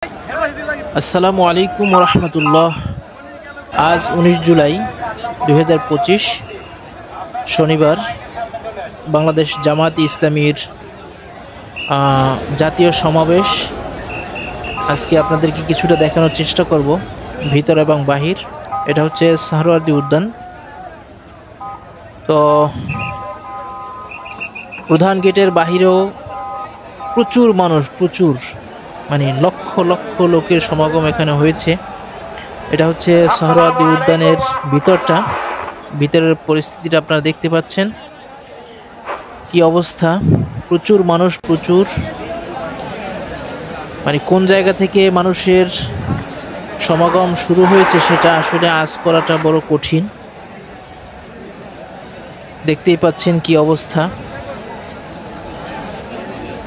আসসালামু আলাইকুম রহমতুল্লাহ। আজ 19 জুলাই 2025 শনিবার। বাংলাদেশ জামায়াত ইসলামীর জাতীয় সমাবেশ। আজকে আপনাদেরকে কিছুটা দেখানোর চেষ্টা করব, ভিতর এবং বাহির। এটা হচ্ছে সাহরাওয়ার্দী উদ্যান। তো প্রধান গেটের বাহিরেও প্রচুর মানুষ, মানে লক্ষ লক্ষ লোকের সমাগম এখানে হয়েছে। এটা হচ্ছে সাহরাওয়ার্দী উদ্যানের ভিতরটা। ভিতরের পরিস্থিতিটা আপনারা দেখতে পাচ্ছেন কি অবস্থা। প্রচুর মানুষ, মানে কোন জায়গা থেকে মানুষের সমাগম শুরু হয়েছে সেটা আসলে আজ করাটা বড় কঠিন। দেখতেই পাচ্ছেন কি অবস্থা,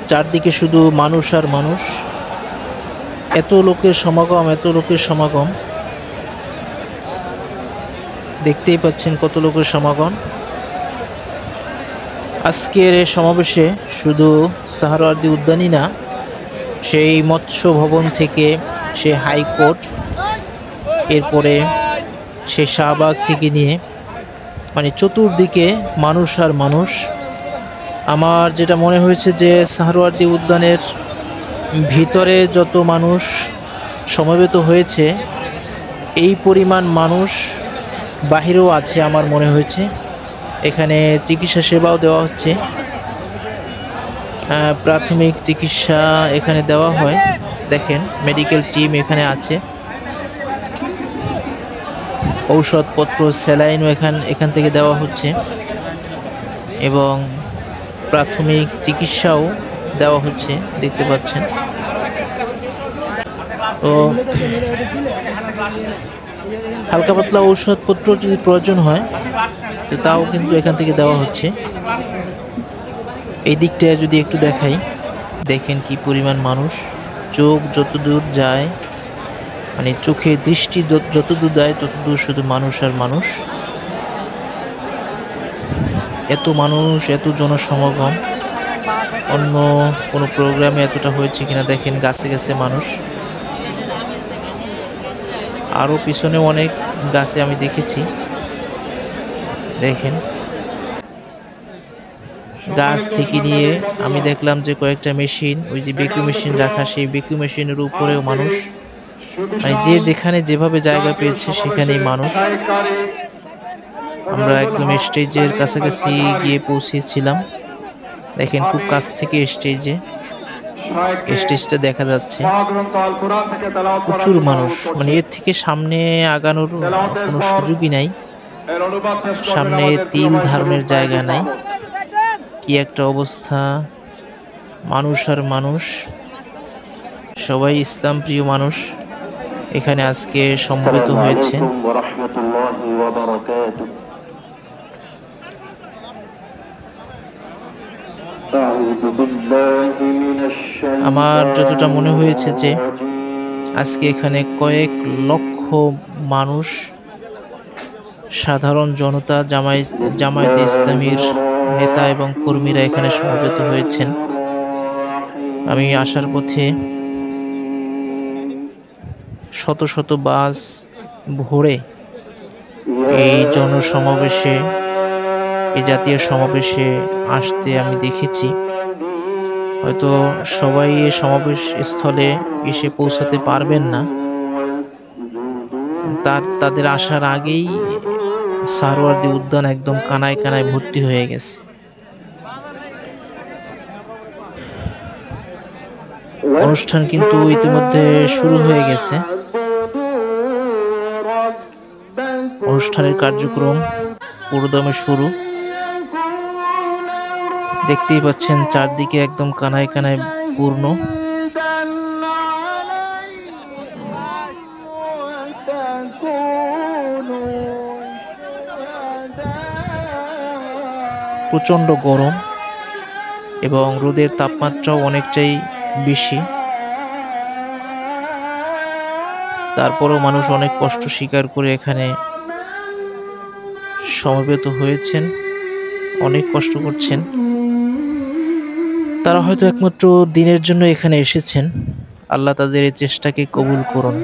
চারদিকে শুধু মানুষ আর মানুষ। এত লোকের সমাগম, দেখতেই পাচ্ছেন কত লোকের সমাগম। আজকের এই সমাবেশে শুধু সাহরাওয়ার্দী উদ্যানই না, সেই মৎস্য ভবন থেকে সে হাইকোর্ট, এরপরে সে শাহবাগ থেকে নিয়ে মানে চতুর্দিকে মানুষ আর মানুষ। আমার যেটা মনে হয়েছে যে সাহরাওয়ার্দী উদ্যানের ভিতরে যত মানুষ সমবেত হয়েছে, এই পরিমাণ মানুষ বাহিরেও আছে আমার মনে হয়েছে। এখানে চিকিৎসা সেবাও দেওয়া হচ্ছে, প্রাথমিক চিকিৎসা এখানে দেওয়া হয়। দেখেন মেডিকেল টিম এখানে আছে, ঔষধপত্র, স্যালাইনও এখান থেকে দেওয়া হচ্ছে এবং প্রাথমিক চিকিৎসাও দেওয়া হচ্ছে, দেখতে পাচ্ছেন। তো হালকা পাতলা ঔষধপত্র যদি প্রয়োজন হয় তো তাও কিন্তু এখান থেকে দেওয়া হচ্ছে। এই দিকটা যদি একটু দেখাই, দেখেন কি পরিমাণ মানুষ। চোখ যতদূর যায়, মানে চোখে দৃষ্টি যতদূর যায় ততদূর শুধু মানুষ আর মানুষ। এত মানুষ, এত জনসমাগম অন্য কোনো প্রোগ্রামে এতটা হয়েছে কিনা দেখেন। গাছে গাছে মানুষ, আরও পিছনে অনেক গাছে আমি দেখেছি। দেখেন গাছ থেকে নিয়ে আমি দেখলাম যে কয়েকটা মেশিন, ওই যে বেকিং মেশিন রাখা, সেই বেকিং মেশিনের উপরেও মানুষ। মানে যে যেখানে যেভাবে জায়গা পেয়েছে সেখানেই মানুষ। আমরা একদম স্টেজের কাছাকাছি গিয়ে পৌঁছেছিলাম। দেখেন খুব কাছ থেকে স্টেজটা দেখা যাচ্ছে। প্রচুর মানুষ, মানে এর থেকে সামনে আগানোর কোনো সুযোগই নাই। সামনে তিল ধারণের জায়গা নাই। কি একটা অবস্থা, মানুষ আর মানুষ। সবাই ইসলাম প্রিয় মানুষ এখানে আজকে সমবেত হয়েছে। আমার যতটা মনে হয়েছে যে আজকে এখানে কয়েক লক্ষ মানুষ, সাধারণ জনতা, জামায়াতে ইসলামীর নেতা এবং কর্মীরা এখানে সমবেত হয়েছেন। আমি আসার পথে শত শত বাস ভরে এই জনসমাবেশে, এই জাতীয় সমাবেশে আসতে আমি দেখেছি। হয়তো সবাই এই সমাবেশ স্থলে এসে পৌঁছাতে পারবেন না, তাদের আসার আগেই সাহরাওয়ার্দী উদ্যান একদম কানায় কানায় ভর্তি হয়ে গেছে। অনুষ্ঠান কিন্তু ইতিমধ্যে শুরু হয়ে গেছে। অনুষ্ঠানের কার্যক্রম পুরোদমে শুরু। দেখতেই পাচ্ছেন চারদিকে একদম কানায় কানায় পূর্ণ। প্রচন্ড গরম এবং রোদের তাপমাত্রাও অনেকটাই বেশি। তারপরেও মানুষ অনেক কষ্ট স্বীকার করে এখানে সমবেত হয়েছেন, অনেক কষ্ট করছেন। তারা হয়তো একমাত্র দিনের জন্য এখানে এসেছেন, আল্লাহ তাদের এই চেষ্টাকে কবুল করুন।